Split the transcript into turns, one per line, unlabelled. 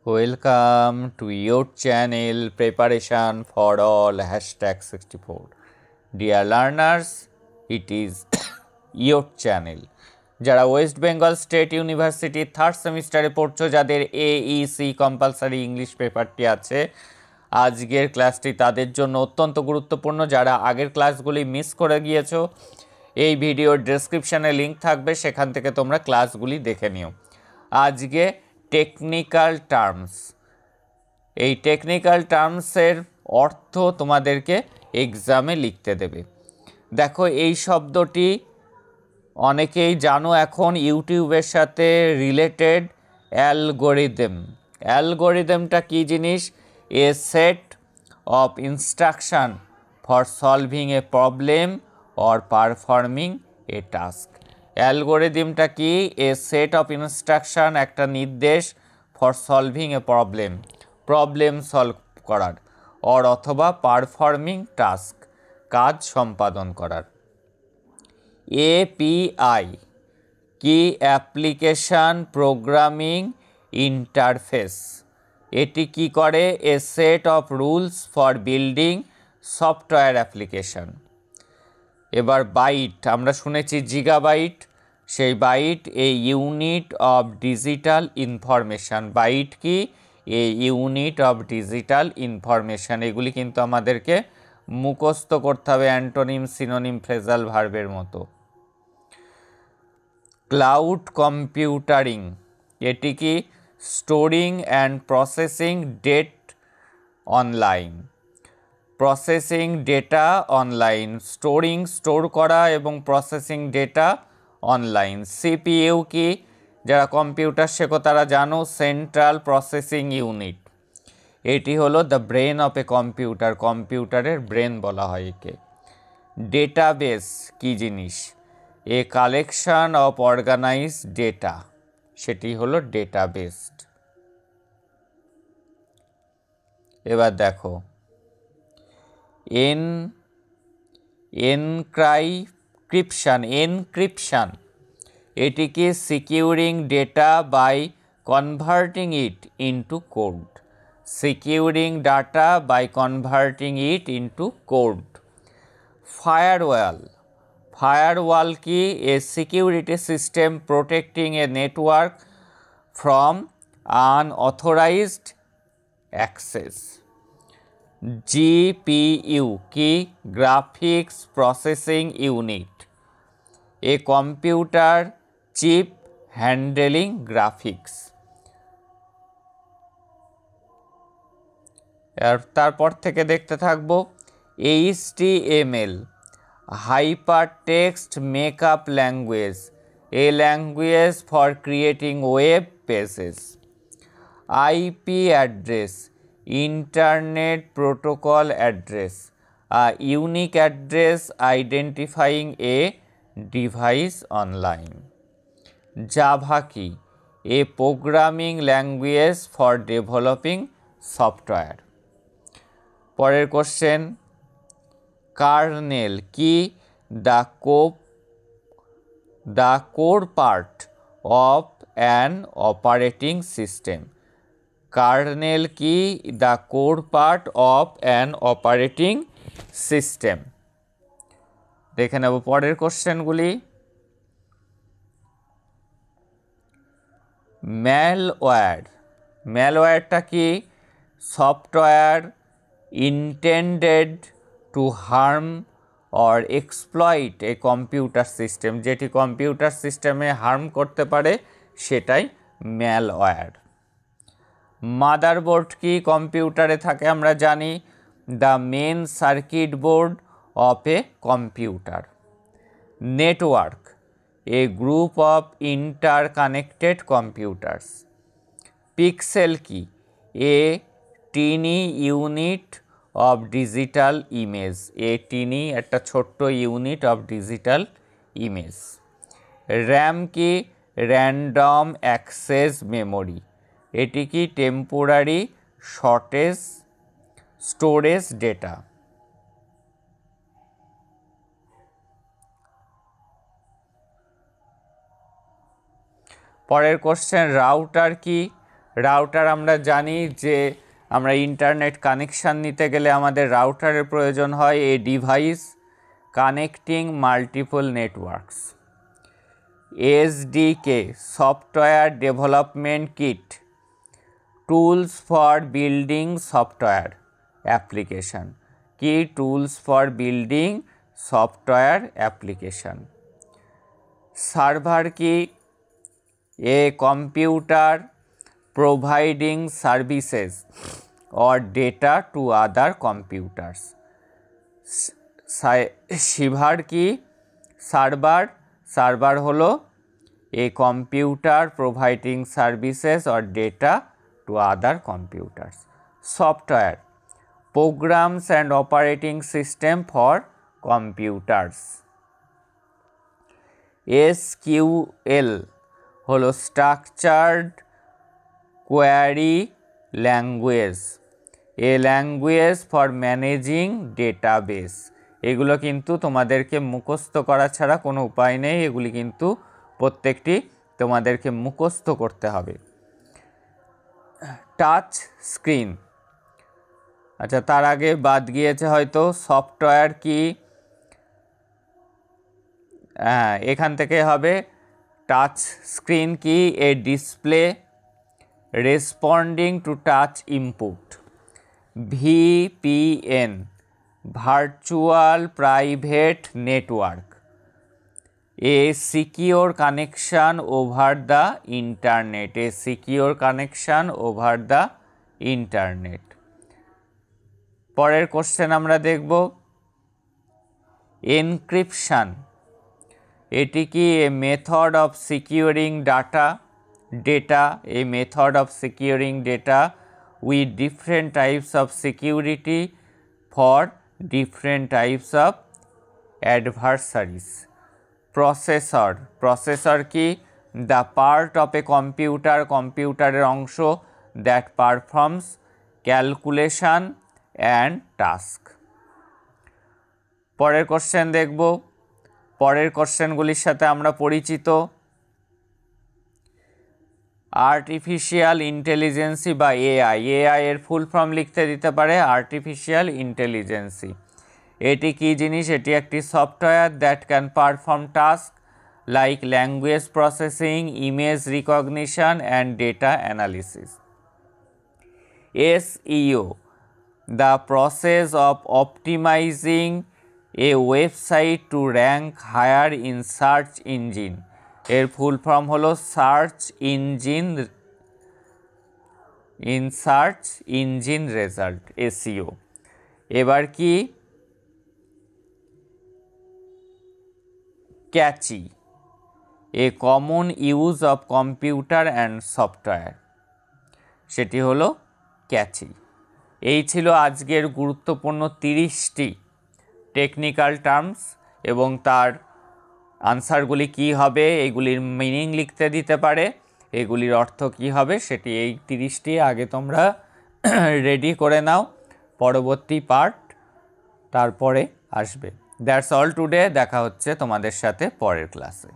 Welcome to your channel Preparation for All #64. Dear learners, it is your channel. যারা West Bengal state university third সেমিস্টারে পড়ছো, যাদের AEC compulsory English পেপারটি আছে, আজকের ক্লাসটি তাদের জন্য অত্যন্ত গুরুত্বপূর্ণ। যারা আগের ক্লাসগুলি মিস করে গিয়েছো, এই ভিডিওর ডেসক্রিপশানে লিঙ্ক থাকবে, সেখান থেকে তোমরা ক্লাসগুলি দেখে নিও। আজকে টেকনিক্যাল টার্মস, এই টেকনিক্যাল টার্মসের অর্থ তোমাদেরকে এক্সামে লিখতে দেবে। দেখো, এই শব্দটি অনেকেই জানো এখন ইউটিউবের সাথে রিলেটেড। অ্যালগোরিদম, অ্যালগোরিদমটা কী জিনিস? A set of instruction for solving a problem or performing a task. অ্যালগোরিদমটা কি? এ সেট অফ ইনস্ট্রাকশান, একটা নির্দেশ, for solving a problem, problem solve করার, অথবা পারফর্মিং টাস্ক, কাজ সম্পাদন করার। API কি? Application programming interface. এটি কি করে? A set of rules for building software application. এবার বাইট, আমরা শুনেছি জিগাবাইট, সেই byte a unit of digital information. Byte কি? A unit of digital information. এগুলি কিন্তু আমাদেরকে মুখস্থ করতে হবে, অ্যান্টোনিম, সিনোনিম, ফ্রেজাল ভার্বের মতো। ক্লাউড কম্পিউটারিং, এটি কি? Storing and processing data online. Processing data online, storing, store করা, এবং প্রসেসিং ডেটা অনলাইন। CPU কি? যারা কম্পিউটার শেখো তারা জানো, সেন্ট্রাল প্রসেসিং ইউনিট। এটি হলো the brain of a computer, কম্পিউটারের ব্রেন বলা হয় একে। ডেটাবেস কি জিনিস? A collection of organised data, সেটি হলো ডেটাবেস। এবার দেখো, এনক্রিপশান, এটি কি? Securing data by converting it into code. Securing data by converting it into code. Firewall, firewall কি? A security system protecting a network from unauthorised access. GPU কি? Graphics processing unit, a computer chip handling graphics. আর তারপর থেকে দেখতে থাকবো HTML, hyper text makeup language, a language for creating web pages. IP address, internet protocol address, unique address identifying a device online. Java কি? A programming language for developing software. পরের question, kernel কি? The core part of an operating system. Kernel কি? The core part of an operating system. দেখে নেব পরের কোশ্চেনগুলি। Malware, ম্যালওয়্যারটা কি? Software intended to harm or exploit a computer system, যেটি কম্পিউটার সিস্টেমে হার্ম করতে পারে, সেটাই ম্যালওয়্যার। মাদারবোর্ড কি? কম্পিউটারে থাকে আমরা জানি, the main circuit board of a computer. Network, a group of interconnected computers. Pixel কি? A tiny unit of digital image, a tiny একটা ছোট্ট unit of digital image. RAM কি? র্যান্ডম অ্যাক্সেস মেমোরি, এটি কি? Temporary storage data. পরের question, router কি? Router আমরা জানি যে আমরা ইন্টারনেট কানেকশান নিতে গেলে আমাদের রাউটারের প্রয়োজন হয়, a device connecting multiple networks. SDK software development kit, tools for building software application. কি tools for building software application. Server কি a computer providing services or data to other computers. Server কি server হলো a computer providing services or data to other computers. Software programs and operating system for computers. SQL হলো structured query language, a language for managing database. এগুলো কিন্তু তোমাদেরকে মুখস্থ করা ছাড়া কোনো উপায় নেই, এগুলি কিন্তু প্রত্যেকটি তোমাদেরকে মুখস্থ করতে হবে। টাচ স্ক্রিন, আচ্ছা তার আগে বাদ গিয়েছে হয়তো সফটওয়্যার কি, হ্যাঁ এখান থেকে হবে টাচ স্ক্রিন কি a display responding to touch input. VPN virtual private network, a secure connection over the internet, a secure connection over the internet. পরের কোশ্চেন আমরা দেখব এনক্রিপশান, এটি কি a method of securing data, a method of securing data with different types of security for different types of adversaries. Processor কি the part of a কম্পিউটারের অংশ that performs calculation and task. পরের question দেখব, পরের কোশ্চেনগুলির সাথে আমরা পরিচিত। Artificial ইন্টেলিজেন্সি বা এআই, এআই এর ফুল ফর্ম লিখতে দিতে পারে আর্টিফিশিয়াল ইন্টেলিজেন্সি। এটি কি জিনিস? এটি একটি software that can perform task like language processing, image recognition and data analysis. SEO the process of optimising a website to rank higher in search engine, এর ফুল ফর্ম হলো সার্চ ইঞ্জিন রেজাল্ট, এসইও। এবার কি cache, a common use of computer and software, সেটি হলো ক্যাচি। এই ছিল আজকের গুরুত্বপূর্ণ 30টি টেকনিক্যাল টার্মস এবং তার আনসারগুলি কি হবে, এগুলির মিনিং লিখতে দিতে পারে, এগুলির অর্থ কি হবে, সেটি এই 30টি আগে তোমরা রেডি করে নাও, পরবর্তী পার্ট তারপরে আসবে। দ্যাটস অল টুডে, দেখা হচ্ছে তোমাদের সাথে পরের ক্লাসে।